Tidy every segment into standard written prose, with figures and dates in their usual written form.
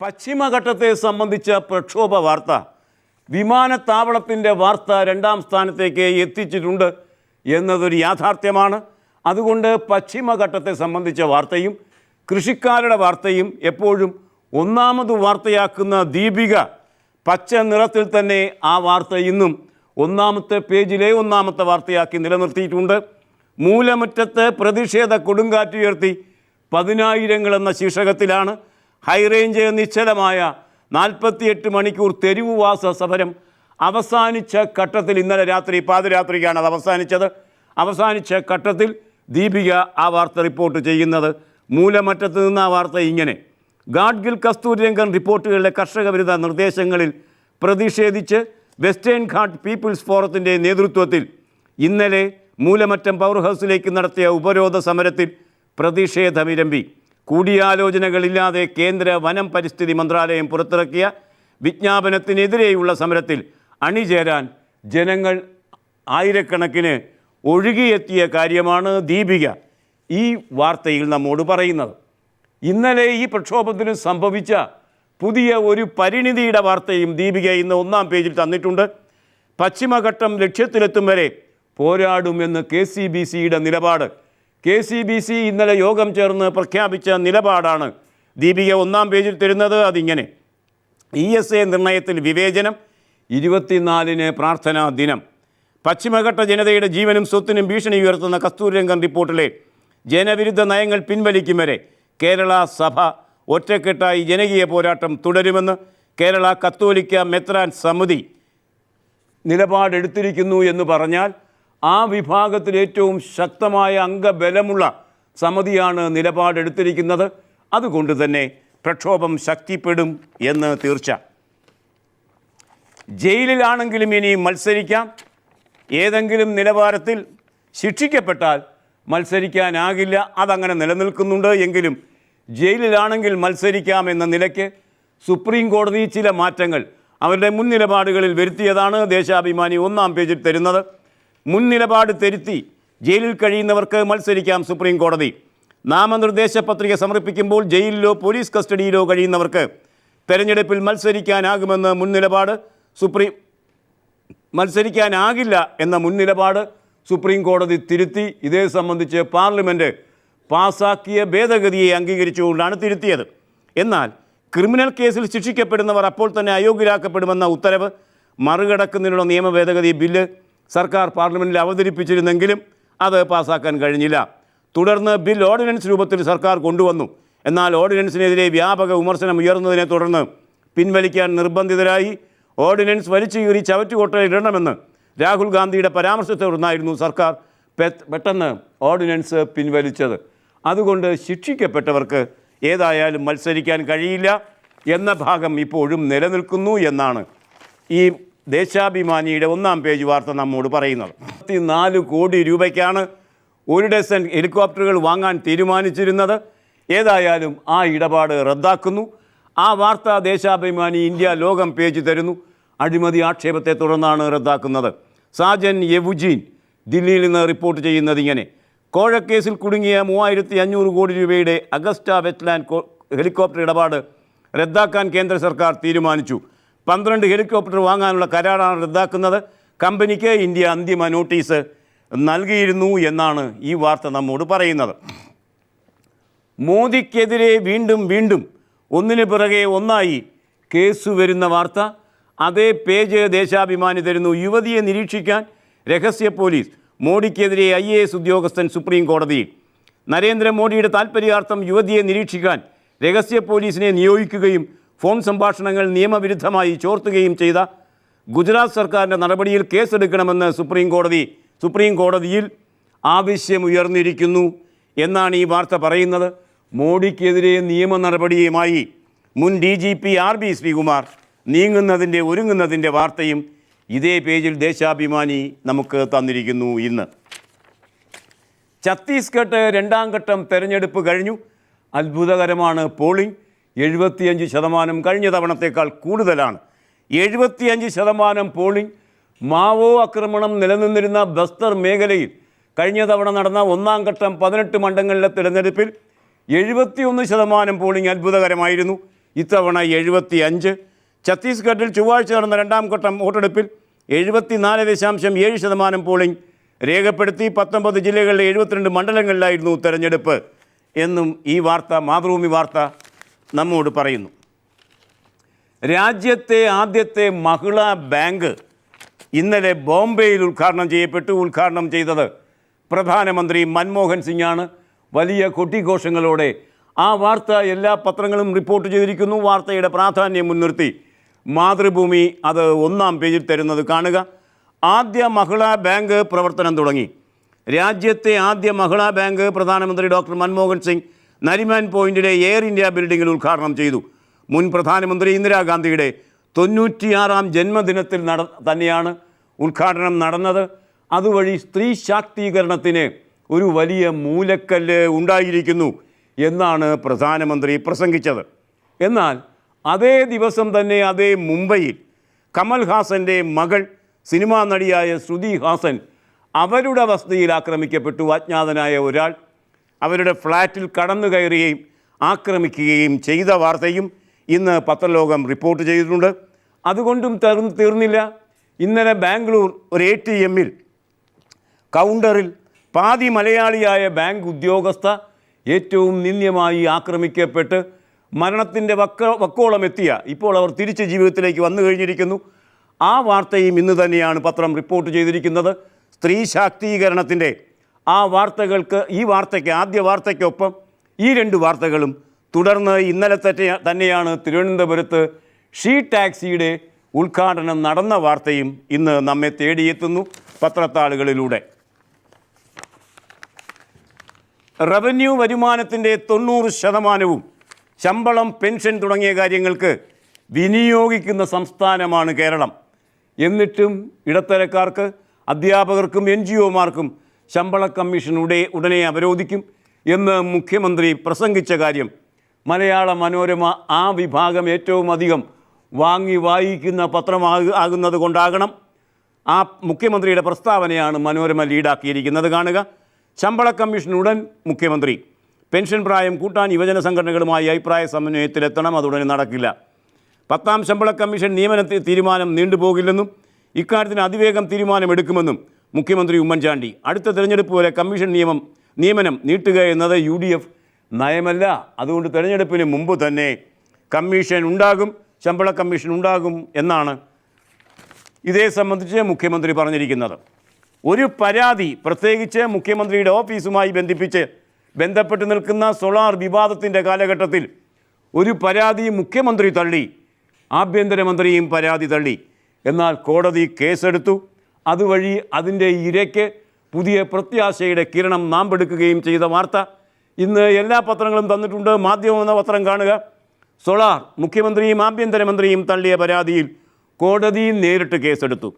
പശ്ചിമഘട്ടത്തെ സംബന്ധിച്ച പ്രക്ഷോഭ വാർത്ത വിമാനത്താവളത്തിൻ്റെ വാർത്ത രണ്ടാം സ്ഥാനത്തേക്ക് എത്തിച്ചിട്ടുണ്ട് എന്നതൊരു യാഥാർത്ഥ്യമാണ്. അതുകൊണ്ട് പശ്ചിമഘട്ടത്തെ സംബന്ധിച്ച വാർത്തയും കൃഷിക്കാരുടെ വാർത്തയും എപ്പോഴും ഒന്നാമത് വാർത്തയാക്കുന്ന ദീപിക പച്ച നിറത്തിൽ തന്നെ ആ വാർത്ത ഇന്നും ഒന്നാമത്തെ പേജിലെ ഒന്നാമത്തെ വാർത്തയാക്കി നിലനിർത്തിയിട്ടുണ്ട്. മൂലമുറ്റത്ത് പ്രതിഷേധ കൊടുങ്കാറ്റുയർത്തി 10,000 എന്ന ശീർഷകത്തിലാണ് ഹൈറേഞ്ച് നിശ്ചലമായ 48 മണിക്കൂർ തെരുവുവാസ സമരം അവസാനിച്ച ഘട്ടത്തിൽ ഇന്നലെ രാത്രി പാതിരാത്രിക്കാണ് അത് അവസാനിച്ച ഘട്ടത്തിൽ ദീപിക ആ വാർത്ത റിപ്പോർട്ട് ചെയ്യുന്നത്. മൂലമറ്റത്ത് നിന്ന് ആ വാർത്ത ഇങ്ങനെ: ഗാഡ്ഗിൽ കസ്തൂരിരംഗൻ റിപ്പോർട്ടുകളിലെ കർഷക വിരുദ്ധ നിർദ്ദേശങ്ങളിൽ പ്രതിഷേധിച്ച് വെസ്റ്റേൺ ഘാട്ട് പീപ്പിൾസ് ഫോറത്തിൻ്റെ നേതൃത്വത്തിൽ ഇന്നലെ മൂലമറ്റം പവർ ഹൗസിലേക്ക് നടത്തിയ ഉപരോധ സമരത്തിൽ പ്രതിഷേധമിരമ്പി. കൂടിയാലോചനകളില്ലാതെ കേന്ദ്ര വനം പരിസ്ഥിതി മന്ത്രാലയം പുറത്തിറക്കിയ വിജ്ഞാപനത്തിനെതിരെയുള്ള സമരത്തിൽ അണിചേരാൻ ജനങ്ങൾ ആയിരക്കണക്കിന് ഒഴുകിയെത്തിയ കാര്യമാണ് ദീപിക ഈ വാർത്തയിൽ നമ്മോട് പറയുന്നത്. ഇന്നലെ ഈ പ്രക്ഷോഭത്തിന് സംഭവിച്ച പുതിയ ഒരു പരിണിതിയുടെ വാർത്തയും ദീപിക ഇന്ന് ഒന്നാം പേജിൽ തന്നിട്ടുണ്ട്. പശ്ചിമഘട്ടം ലക്ഷ്യത്തിലെത്തും വരെ പോരാടുമെന്ന് KCBCയുടെ നിലപാട്. KCBC ഇന്നലെ യോഗം ചേർന്ന് പ്രഖ്യാപിച്ച നിലപാടാണ് ദീപിക ഒന്നാം പേജിൽ തരുന്നത്. അതിങ്ങനെ: ESA നിർണയത്തിൽ വിവേചനം, 24-ന് പ്രാർത്ഥനാ ദിനം. പശ്ചിമഘട്ട ജനതയുടെ ജീവനും സ്വത്തിനും ഭീഷണി ഉയർത്തുന്ന കസ്തൂരിരംഗൻ റിപ്പോർട്ടിലെ ജനവിരുദ്ധ നയങ്ങൾ പിൻവലിക്കും വരെ കേരള സഭ ഒറ്റക്കെട്ടായി ജനകീയ പോരാട്ടം തുടരുമെന്ന് കേരള കത്തോലിക്ക മെത്രാൻ സമിതി നിലപാടെടുത്തിരിക്കുന്നു എന്ന് പറഞ്ഞാൽ ആ വിഭാഗത്തിൽ ഏറ്റവും ശക്തമായ അംഗബലമുള്ള സമിതിയാണ് നിലപാടെടുത്തിരിക്കുന്നത്. അതുകൊണ്ട് തന്നെ പ്രക്ഷോഭം ശക്തിപ്പെടും എന്ന് തീർച്ച. ജയിലിലാണെങ്കിലും ഇനി മത്സരിക്കാം. ഏതെങ്കിലും നിലവാരത്തിൽ ശിക്ഷിക്കപ്പെട്ടാൽ മത്സരിക്കാനാകില്ല, അതങ്ങനെ നിലനിൽക്കുന്നുണ്ട്. എങ്കിലും ജയിലിലാണെങ്കിൽ മത്സരിക്കാമെന്ന നിലയ്ക്ക് സുപ്രീം കോടതി ചില മാറ്റങ്ങൾ അവരുടെ മുൻ നിലപാടുകളിൽ വരുത്തിയതാണ് ദേശാഭിമാനി ഒന്നാം പേജിൽ തരുന്നത്. മുൻ നിലപാട് തിരുത്തി ജയിലിൽ കഴിയുന്നവർക്ക് മത്സരിക്കാം സുപ്രീം കോടതി. നാമനിർദ്ദേശ പത്രിക സമർപ്പിക്കുമ്പോൾ ജയിലിലോ പോലീസ് കസ്റ്റഡിയിലോ കഴിയുന്നവർക്ക് തെരഞ്ഞെടുപ്പിൽ മത്സരിക്കാനാകുമെന്ന് മുൻ നിലപാട് മത്സരിക്കാനാകില്ല എന്ന മുൻ നിലപാട് സുപ്രീം കോടതി തിരുത്തി. ഇതേ സംബന്ധിച്ച് പാർലമെൻറ്റ് പാസാക്കിയ ഭേദഗതിയെ അംഗീകരിച്ചുകൊണ്ടാണ് തിരുത്തിയത്. എന്നാൽ ക്രിമിനൽ കേസിൽ ശിക്ഷിക്കപ്പെടുന്നവർ അപ്പോൾ തന്നെ അയോഗ്യരാക്കപ്പെടുമെന്ന ഉത്തരവ് മറികടക്കുന്നതിനുള്ള നിയമ ഭേദഗതി ബില്ല് സർക്കാർ പാർലമെൻറ്റിൽ അവതരിപ്പിച്ചിരുന്നെങ്കിലും അത് പാസാക്കാൻ കഴിഞ്ഞില്ല. തുടർന്ന് ബിൽ ഓർഡിനൻസ് രൂപത്തിൽ സർക്കാർ കൊണ്ടുവന്നു. എന്നാൽ ഓർഡിനൻസിനെതിരെ വ്യാപക വിമർശനം ഉയർന്നതിനെ തുടർന്ന് പിൻവലിക്കാൻ നിർബന്ധിതരായി. ഓർഡിനൻസ് വലിച്ചു കീറി ചവറ്റുകൊട്ടയിലിടണമെന്ന് രാഹുൽ ഗാന്ധിയുടെ പരാമർശത്തെ തുടർന്നായിരുന്നു സർക്കാർ പെട്ടെന്ന് ഓർഡിനൻസ് പിൻവലിച്ചത്. അതുകൊണ്ട് ശിക്ഷിക്കപ്പെട്ടവർക്ക് ഏതായാലും മത്സരിക്കാൻ കഴിയില്ല എന്ന ഭാഗം ഇപ്പോഴും നിലനിൽക്കുന്നു എന്നാണ് ഈ ദേശാഭിമാനിയുടെ ഒന്നാം പേജ് വാർത്ത നമ്മോട് പറയുന്നത്. 4 കോടി രൂപയ്ക്കാണ് 1 ഡസൻ ഹെലികോപ്റ്ററുകൾ വാങ്ങാൻ തീരുമാനിച്ചിരുന്നത്. ഏതായാലും ആ ഇടപാട് റദ്ദാക്കുന്നു. ആ വാർത്ത ദേശാഭിമാനി ഇന്ത്യ ലോകം പേജ് തരുന്നു. അഴിമതി ആക്ഷേപത്തെ തുടർന്നാണ് റദ്ദാക്കുന്നത്. സാജൻ യെവുജീൻ ദില്ലിയിൽ നിന്ന് റിപ്പോർട്ട് ചെയ്യുന്നത് ഇങ്ങനെ: കോഴക്കേസിൽ കുടുങ്ങിയ 3,500 കോടി രൂപയുടെ അഗസ്റ്റ വെറ്റ്ലാൻഡ് ഹെലികോപ്റ്റർ ഇടപാട് റദ്ദാക്കാൻ കേന്ദ്ര സർക്കാർ തീരുമാനിച്ചു. 12 ഹെലികോപ്റ്റർ വാങ്ങാനുള്ള കരാറാണ് റദ്ദാക്കുന്നത്. കമ്പനിക്ക് ഇന്ത്യ അന്തിമ നോട്ടീസ് നൽകിയിരുന്നു എന്നാണ് ഈ വാർത്ത നമ്മോട് പറയുന്നത്. മോദിക്കെതിരെ വീണ്ടും ഒന്നിനു പിറകെ ഒന്നായി കേസ് വരുന്ന വാർത്ത അതേ പേജ് ദേശാഭിമാനി തരുന്നു. യുവതിയെ നിരീക്ഷിക്കാൻ രഹസ്യ പോലീസ്, മോഡിക്കെതിരെ IAS ഉദ്യോഗസ്ഥൻ സുപ്രീം കോടതിയിൽ. നരേന്ദ്രമോദിയുടെ താൽപ്പര്യാർത്ഥം യുവതിയെ നിരീക്ഷിക്കാൻ രഹസ്യ പോലീസിനെ നിയോഗിക്കുകയും ഫോൺ സംഭാഷണങ്ങൾ നിയമവിരുദ്ധമായി ചോർത്തുകയും ചെയ്ത ഗുജറാത്ത് സർക്കാരിൻ്റെ നടപടിയിൽ കേസെടുക്കണമെന്ന് സുപ്രീം കോടതിയിൽ ആവശ്യമുയർന്നിരിക്കുന്നു എന്നാണ് ഈ വാർത്ത പറയുന്നത്. മോഡിക്കെതിരെ നിയമ നടപടിയുമായി മുൻ DGP RB ശ്രീകുമാർ ഒരുങ്ങുന്നതിൻ്റെ വാർത്തയും ഇതേ പേജിൽ ദേശാഭിമാനി നമുക്ക് തന്നിരിക്കുന്നു. ഇന്ന് ഛത്തീസ്ഗഡ് 2ാം ഘട്ടം തെരഞ്ഞെടുപ്പ് കഴിഞ്ഞു. അത്ഭുതകരമാണ് പോളിംഗ്. 75% കഴിഞ്ഞ തവണത്തേക്കാൾ കൂടുതലാണ്. 75% പോളിംഗ്. മാവോ ആക്രമണം നിലനിന്നിരുന്ന ബസ്തർ മേഖലയിൽ കഴിഞ്ഞ തവണ നടന്ന 1ാം ഘട്ടം 18 മണ്ഡലങ്ങളിലെ തിരഞ്ഞെടുപ്പിൽ 71% പോളിംഗ് അത്ഭുതകരമായിരുന്നു. ഇത്തവണ 75. ഛത്തീസ്ഗഡിൽ ചൊവ്വാഴ്ച നടന്ന രണ്ടാം ഘട്ട വോട്ടെടുപ്പിൽ 74.7% പോളിംഗ് രേഖപ്പെടുത്തി. 19 ജില്ലകളിലെ 72 മണ്ഡലങ്ങളിലായിരുന്നു തെരഞ്ഞെടുപ്പ് എന്നും ഈ വാർത്ത മാതൃഭൂമി വാർത്ത നമ്മോട് പറയുന്നു. രാജ്യത്തെ ആദ്യത്തെ മഹിളാ ബാങ്ക് ഇന്നലെ ബോംബെയിൽ ഉദ്ഘാടനം ചെയ്യപ്പെട്ടു. ഉദ്ഘാടനം ചെയ്തത് പ്രധാനമന്ത്രി മൻമോഹൻ സിംഗാണ്. വലിയ കൊട്ടിഘോഷങ്ങളോടെ ആ വാർത്ത എല്ലാ പത്രങ്ങളും റിപ്പോർട്ട് ചെയ്തിരിക്കുന്നു. വാർത്തയുടെ പ്രാധാന്യം മുൻനിർത്തി മാതൃഭൂമി അത് 1-ാം പേജിൽ തരുന്നത് കാണുക. ആദ്യ മഹിളാ ബാങ്ക് പ്രവർത്തനം തുടങ്ങി. രാജ്യത്തെ ആദ്യ മഹിളാ ബാങ്ക് പ്രധാനമന്ത്രി ഡോക്ടർ മൻമോഹൻ സിംഗ് നരിമാൻ പോയിന്റിലെ എയർ ഇന്ത്യ ബിൽഡിങ്ങിൽ ഉദ്ഘാടനം ചെയ്തു. മുൻ പ്രധാനമന്ത്രി ഇന്ദിരാഗാന്ധിയുടെ 96-ാം ജന്മദിനത്തിൽ തന്നെയാണ് ഉദ്ഘാടനം നടന്നത്. അതുവഴി സ്ത്രീ ശാക്തീകരണത്തിന് ഒരു വലിയ മൂലക്കല്ല് ഉണ്ടായിരിക്കുന്നു എന്നാണ് പ്രധാനമന്ത്രി പ്രസംഗിച്ചത്. എന്നാൽ അതേ ദിവസം തന്നെ അതേ മുംബൈയിൽ കമൽ ഹാസൻ്റെ മകൾ സിനിമാ നടിയായ ശ്രുതി ഹാസൻ അവരുടെ വസതിയിൽ ആക്രമിക്കപ്പെട്ടു. അജ്ഞാതനായ ഒരാൾ അവരുടെ ഫ്ലാറ്റിൽ കടന്നു കയറുകയും ആക്രമിക്കുകയും ചെയ്ത വാർത്തയും ഇന്ന് പത്രലോകം റിപ്പോർട്ട് ചെയ്തിട്ടുണ്ട്. അതുകൊണ്ടും തീർന്നില്ല. ഇന്നലെ ബാംഗ്ലൂർ ഒരു ATM-ൽ കൗണ്ടറിൽ പാതി മലയാളിയായ ബാങ്ക് ഉദ്യോഗസ്ഥ ഏറ്റവും നിന്ദ്യമായി ആക്രമിക്കപ്പെട്ട് മരണത്തിൻ്റെ വക്കോളം എത്തിയ ഇപ്പോൾ അവർ തിരിച്ച് ജീവിതത്തിലേക്ക് വന്നു കഴിഞ്ഞിരിക്കുന്നു. ആ വാർത്തയും ഇന്ന് തന്നെയാണ് പത്രം റിപ്പോർട്ട് ചെയ്തിരിക്കുന്നത്. സ്ത്രീ ശാക്തീകരണത്തിൻ്റെ ആ വാർത്തകൾക്ക് ആദ്യ വാർത്തയ്ക്കൊപ്പം ഈ 2 വാർത്തകളും തുടർന്ന് ഇന്നലെ തന്നെയാണ് തിരുവനന്തപുരത്ത് ഷീ ടാക്സിയുടെ ഉദ്ഘാടനം നടന്ന വാർത്തയും ഇന്ന് നമ്മെ തേടിയെത്തുന്നു പത്രത്താളുകളിലൂടെ. റവന്യൂ വരുമാനത്തിൻ്റെ 90% ശമ്പളം, പെൻഷൻ തുടങ്ങിയ കാര്യങ്ങൾക്ക് വിനിയോഗിക്കുന്ന സംസ്ഥാനമാണ് കേരളം. എന്നിട്ടും ഇടത്തരക്കാർക്ക്, അധ്യാപകർക്കും NGO-മാർക്കും ശമ്പള കമ്മീഷൻ ഉടനെ അവരോധിക്കും എന്ന് മുഖ്യമന്ത്രി പ്രസംഗിച്ച കാര്യം മലയാള മനോരമ ആ വിഭാഗം ഏറ്റവും അധികം വായിക്കുന്ന പത്രമാകുന്നത് കൊണ്ടാകണം ആ മുഖ്യമന്ത്രിയുടെ പ്രസ്താവനയാണ് മനോരമ ലീഡാക്കിയിരിക്കുന്നത് കാണുക. ശമ്പള കമ്മീഷൻ ഉടൻ മുഖ്യമന്ത്രി. പെൻഷൻ പ്രായം കൂട്ടാൻ യുവജന സംഘടനകളുമായി അഭിപ്രായ സമന്വയത്തിലെത്തണം, അതുടനെ നടക്കില്ല. 10ാം ശമ്പള കമ്മീഷൻ നിയമന തീരുമാനം നീണ്ടുപോകില്ലെന്നും ഇക്കാര്യത്തിന് അതിവേഗം തീരുമാനമെടുക്കുമെന്നും മുഖ്യമന്ത്രി ഉമ്മൻചാണ്ടി. അടുത്ത തെരഞ്ഞെടുപ്പ് വരെ കമ്മീഷൻ നിയമനം നീട്ടുക എന്നത് UDF നയമല്ല. അതുകൊണ്ട് തെരഞ്ഞെടുപ്പിന് മുമ്പ് തന്നെ കമ്മീഷൻ ഉണ്ടാകും, ശമ്പള കമ്മീഷൻ ഉണ്ടാകും എന്നാണ് ഇതേ സംബന്ധിച്ച് മുഖ്യമന്ത്രി പറഞ്ഞിരിക്കുന്നത്. ഒരു പരാതി, പ്രത്യേകിച്ച് മുഖ്യമന്ത്രിയുടെ ഓഫീസുമായി ബന്ധപ്പെട്ട് നിൽക്കുന്ന സോളാർ വിവാദത്തിൻ്റെ കാലഘട്ടത്തിൽ ഒരു പരാതി മുഖ്യമന്ത്രി തള്ളി, ആഭ്യന്തരമന്ത്രിയും പരാതി തള്ളി. എന്നാൽ കോടതി കേസെടുത്തു. അതുവഴി അതിൻ്റെ ഇരയ്ക്ക് പുതിയ പ്രത്യാശയുടെ കിരണം നാമ്പെടുക്കുകയും ചെയ്ത വാർത്ത ഇന്ന് എല്ലാ പത്രങ്ങളും തന്നിട്ടുണ്ട്. മാധ്യമം എന്ന പത്രം കാണുക. സോളാർ മുഖ്യമന്ത്രിയും ആഭ്യന്തരമന്ത്രിയും തള്ളിയ പരാതിയിൽ കോടതി നേരിട്ട് കേസെടുത്തു.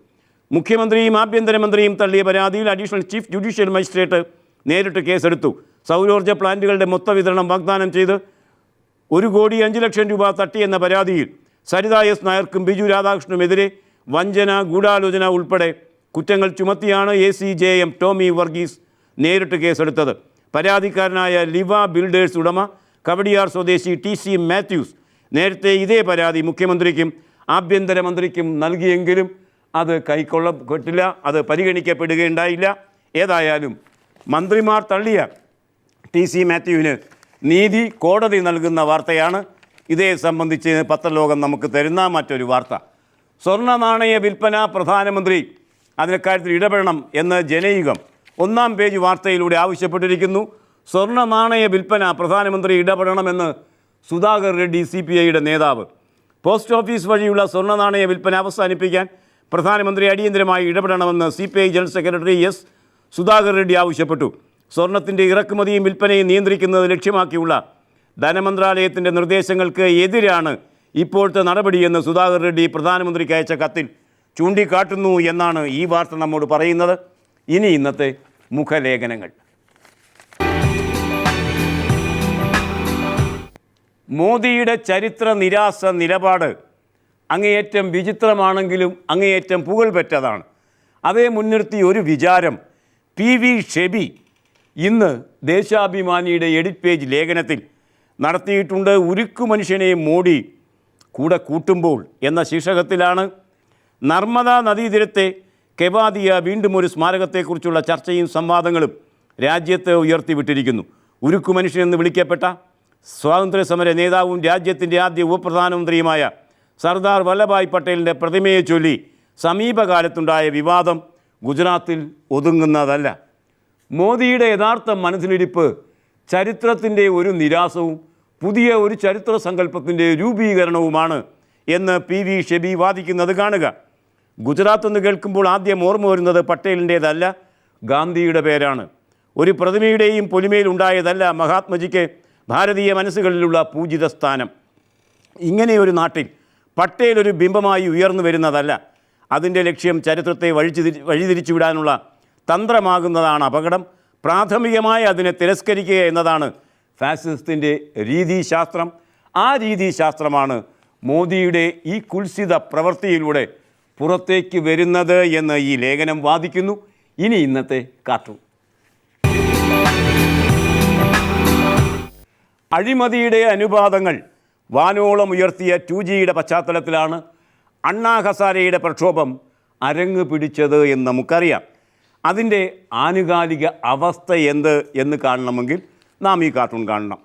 മുഖ്യമന്ത്രിയും ആഭ്യന്തരമന്ത്രിയും തള്ളിയ പരാതിയിൽ അഡീഷണൽ ചീഫ് ജുഡീഷ്യൽ മജിസ്ട്രേറ്റ് നേരിട്ട് കേസെടുത്തു. സൗരോർജ്ജ പ്ലാന്റുകളുടെ മൊത്ത വിതരണം വാഗ്ദാനം ചെയ്ത് 1,05,00,000 രൂപ തട്ടിയെന്ന പരാതിയിൽ സരിത S. നായർക്കും ബിജു രാധാകൃഷ്ണനുമെതിരെ വഞ്ചന, ഗൂഢാലോചന ഉൾപ്പെടെ കുറ്റങ്ങൾ ചുമത്തിയാണ് ACJM ടോമി വർഗീസ് നേരിട്ട് കേസെടുത്തത്. പരാതിക്കാരനായ ലിവ ബിൽഡേഴ്സ് ഉടമ കവടിയാർ സ്വദേശി TC മാത്യൂസ് നേരത്തെ ഇതേ പരാതി മുഖ്യമന്ത്രിക്കും ആഭ്യന്തരമന്ത്രിക്കും നൽകിയെങ്കിലും അത് കൈക്കൊള്ളപ്പെട്ടില്ല, അത് പരിഗണിക്കപ്പെടുകയുണ്ടായില്ല. ഏതായാലും മന്ത്രിമാർ തള്ളിയ TC മാത്യുവിന് നീതി കോടതി നൽകുന്ന വാർത്തയാണ്. ഇതേ സംബന്ധിച്ച് പത്രലോകം നമുക്ക് തരുന്ന മറ്റൊരു വാർത്ത. സ്വർണ്ണ നാണയ വിൽപ്പന, പ്രധാനമന്ത്രി അതിനക്കാര്യത്തിൽ ഇടപെടണം എന്ന് ജനയുഗം 1-ാം പേജ് വാർത്തയിലൂടെ ആവശ്യപ്പെട്ടിരിക്കുന്നു. സ്വർണ്ണ നാണയ വിൽപ്പന പ്രധാനമന്ത്രി ഇടപെടണമെന്ന് സുധാകർ റെഡ്ഡി CPIയുടെ നേതാവ്. പോസ്റ്റ് ഓഫീസ് വഴിയുള്ള സ്വർണ്ണ നാണയ വിൽപ്പന അവസാനിപ്പിക്കാൻ പ്രധാനമന്ത്രി അടിയന്തരമായി ഇടപെടണമെന്ന് CPI general secretary S. Sudhakar Reddy ആവശ്യപ്പെട്ടു. സ്വർണത്തിൻ്റെ ഇറക്കുമതിയും വിൽപ്പനയും നിയന്ത്രിക്കുന്നത് ലക്ഷ്യമാക്കിയുള്ള ധനമന്ത്രാലയത്തിൻ്റെ നിർദ്ദേശങ്ങൾക്ക് എതിരാണ് ഇപ്പോഴത്തെ നടപടിയെന്ന് സുധാകർ റെഡ്ഡി പ്രധാനമന്ത്രിക്ക് അയച്ച കത്തിൽ ചൂണ്ടിക്കാട്ടുന്നു എന്നാണ് ഈ വാർത്ത നമ്മോട് പറയുന്നത്. ഇനി ഇന്നത്തെ മുഖലേഖനങ്ങൾ. മോദിയുടെ ചരിത്ര നിരാസ നിലപാട് അങ്ങേയറ്റം വിചിത്രമാണെങ്കിലും അങ്ങേയറ്റം പുകഴ്പെറ്റതാണ്. അതേ മുൻനിർത്തി ഒരു വിചാരം PV ഷെബി ഇന്ന് ദേശാഭിമാനിയുടെ എഡിറ്റ് പേജ് ലേഖനത്തിൽ നടത്തിയിട്ടുണ്ട്. ഉരുക്കു മനുഷ്യനെ മോഡി കൂടെ കൂട്ടുമ്പോൾ എന്ന ശീർഷകത്തിലാണ് നർമ്മദാ നദീതീരത്തെ കെവാദിയ വീണ്ടും ഒരു സ്മാരകത്തെക്കുറിച്ചുള്ള ചർച്ചയും സംവാദങ്ങളും രാജ്യത്ത് ഉയർത്തിവിട്ടിരിക്കുന്നു. ഉരുക്കു മനുഷ്യനെന്ന് വിളിക്കപ്പെട്ട സ്വാതന്ത്ര്യ സമര നേതാവും രാജ്യത്തിൻ്റെ ആദ്യ ഉപപ്രധാനമന്ത്രിയുമായ സർദാർ വല്ലഭായ് പട്ടേലിൻ്റെ പ്രതിമയെ ചൊല്ലി സമീപകാലത്തുണ്ടായ വിവാദം ഗുജറാത്തിൽ ഒതുങ്ങുന്നതല്ല. മോദിയുടെ യഥാർത്ഥ മനസ്സിലിരിപ്പ് ചരിത്രത്തിൻ്റെ ഒരു നിരാസവും പുതിയ ഒരു ചരിത്ര സങ്കല്പത്തിൻ്റെ രൂപീകരണവുമാണ് എന്ന് PV ഷെബി വാദിക്കുന്നത് കാണുക. ഗുജറാത്ത് എന്ന് കേൾക്കുമ്പോൾ ആദ്യം ഓർമ്മ വരുന്നത് പട്ടേലിൻ്റേതല്ല, ഗാന്ധിയുടെ പേരാണ്. ഒരു പ്രതിമയുടെയും പൊലിമയിലുണ്ടായതല്ല മഹാത്മജിക്ക് ഭാരതീയ മനസ്സുകളിലുള്ള പൂജിത സ്ഥാനം. ഇങ്ങനെയൊരു നാട്ടിൽ പട്ടേൽ ഒരു ബിംബമായി ഉയർന്നു വരുന്നതല്ല. അതിൻ്റെ ലക്ഷ്യം ചരിത്രത്തെ വഴിതിരിച്ചുവിടാനുള്ള തന്ത്രമാകുന്നതാണ് അപകടം. പ്രാഥമികമായി അതിനെ തിരസ്കരിക്കുക എന്നതാണ് ഫാസിസത്തിൻ്റെ രീതിശാസ്ത്രം. ആ രീതിശാസ്ത്രമാണ് മോദിയുടെ ഈ കുൽസിത പ്രവൃത്തിയിലൂടെ പുറത്തേക്ക് വരുന്നത് എന്ന് ഈ ലേഖനം വാദിക്കുന്നു. ഇനി ഇന്നത്തെ കാർട്ടൂൺ. അഴിമതിയുടെ അനുപാതങ്ങൾ വാനോളം ഉയർത്തിയ 2Gയുടെ പശ്ചാത്തലത്തിലാണ് അണ്ണാ ഹസാരെയുടെ പ്രക്ഷോഭം അരങ്ങ് പിടിച്ചത് എന്ന് നമുക്കറിയാം. അതിൻ്റെ ആനുകാലിക അവസ്ഥ എന്ന് കാണണമെങ്കിൽ നാം ഈ കാർട്ടൂൺ കാണണം.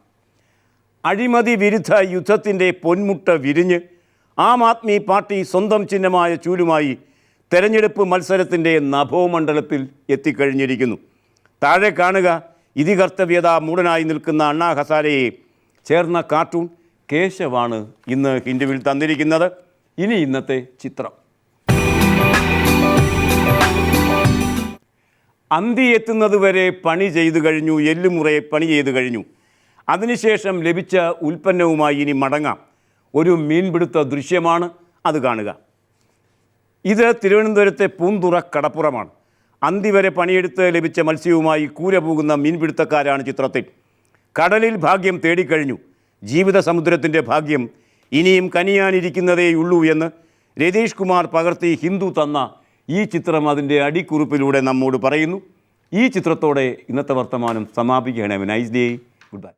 അഴിമതി വിരുദ്ധ യുദ്ധത്തിൻ്റെ പൊന്മുട്ട വിരിഞ്ഞ് ആം ആദ്മി പാർട്ടി സ്വന്തം ചിഹ്നമായ ചൂലുമായി തെരഞ്ഞെടുപ്പ് മത്സരത്തിൻ്റെ നഭോമണ്ഡലത്തിൽ എത്തിക്കഴിഞ്ഞിരിക്കുന്നു. താഴെ കാണുക ഇതികർത്തവ്യത മൂടനായി നിൽക്കുന്ന അണ്ണാ ഹസാരെയെ ചേർന്ന കാർട്ടൂൺ. കേശവാണ് ഇന്ന് ഹിന്ദുവിൽ തന്നിരിക്കുന്നത്. ഇനി ഇന്നത്തെ ചിത്രം. അന്തി എത്തുന്നതുവരെ പണി ചെയ്തു കഴിഞ്ഞു, എല്ലുമുറയെ പണി ചെയ്തു കഴിഞ്ഞു. അതിനുശേഷം ലഭിച്ച ഉൽപ്പന്നവുമായി ഇനി മടങ്ങാം. ഒരു മീൻപിടുത്ത ദൃശ്യമാണ്, അത് കാണുക. ഇത് തിരുവനന്തപുരത്തെ പൂന്തുറ കടപ്പുറമാണ്. അന്തി വരെ പണിയെടുത്ത് ലഭിച്ച മത്സ്യവുമായി കൂര പോകുന്ന മീൻപിടുത്തക്കാരാണ് ചിത്രത്തിൽ. കടലിൽ ഭാഗ്യം തേടിക്കഴിഞ്ഞു. ജീവിത സമുദ്രത്തിൻ്റെ ഭാഗ്യം ഇനിയും കനിയാനിരിക്കുന്നതേയുള്ളൂ എന്ന് രതീഷ് കുമാർ പകർത്തി ഹിന്ദു തന്ന ഈ ചിത്രം അതിൻ്റെ അടിക്കുറിപ്പിലൂടെ നമ്മോട് പറയുന്നു. ഈ ചിത്രത്തോടെ ഇന്നത്തെ വർത്തമാനം സമാപിക്കുകയാണ്. Nice day, good by.